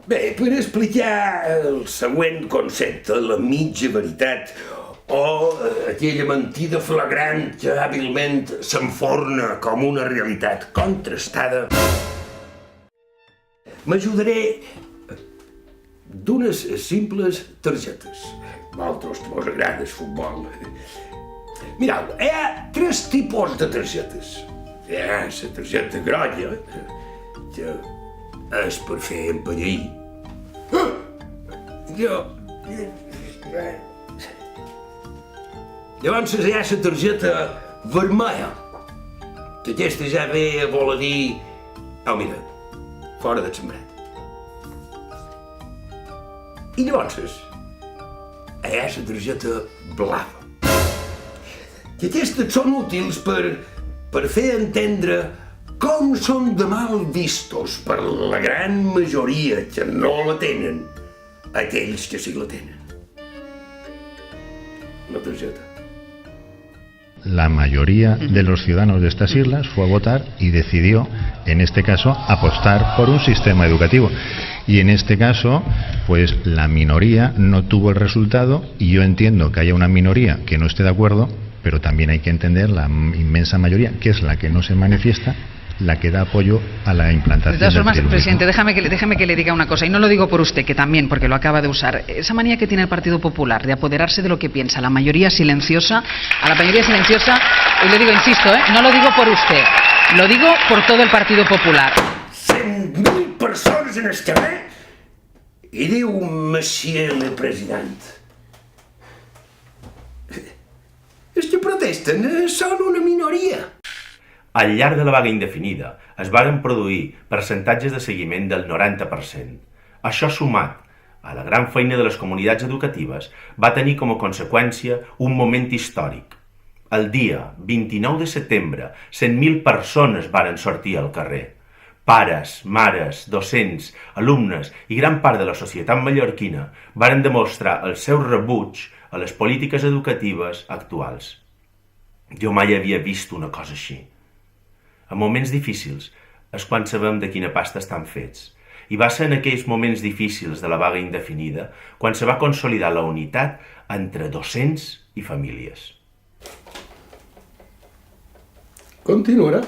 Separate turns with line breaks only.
Bé, per explicar el següent concepte, la mitja veritat, o aquella mentida flagrant que hàbilment s'enforna com una realitat contrastada, m'ajudaré d'unes simples targetes. Vosaltres que vos agrada el futbol. Mireu, hi ha 3 tipus de targetes. Hi ha la targeta grolla, que és per fer empenyair. Llavors hi ha la targeta vermella, que aquesta ja ve a voler dir... Oh, mira, fora del sembrat. I llavors hi ha la targeta blava, que aquestes són útils per fer entendre com són de mal vistos per la gran majoria que no la tenen, aquells que sí la tenen. La tarjeta.
La mayoría de los ciudadanos de estas islas fue a votar y decidió, en este caso, apostar por un sistema educativo. Y en este caso, pues la minoría no tuvo el resultado, y yo entiendo que haya una minoría que no esté de acuerdo, pero también hay que entender la inmensa mayoría, que es la que no se manifiesta, la que da apoyo a la implantación.
De todas formas, presidente, déjame que le diga una cosa, y no lo digo por usted, que también, porque lo acaba de usar. Esa manía que tiene el Partido Popular de apoderarse de lo que piensa la mayoría silenciosa, y le digo, insisto, no lo digo por usted, lo digo por todo el Partido Popular.
100.000 persones en el carrer i diu Monsieur le President. Els que protesten són una minoria.
Al llarg de la vaga indefinida es varen produir percentatges de seguiment del 90%. Això sumat a la gran feina de les comunitats educatives va tenir com a conseqüència un moment històric. El dia 29 de setembre, 100.000 persones varen sortir al carrer. Pares, mares, docents, alumnes i gran part de la societat mallorquina varen demostrar el seu rebuig a les polítiques educatives actuals. Jo mai havia vist una cosa així. En moments difícils és quan sabem de quina pasta estan fets. I va ser en aquells moments difícils de la vaga indefinida quan se va consolidar la unitat entre docents i famílies.
Continuarà.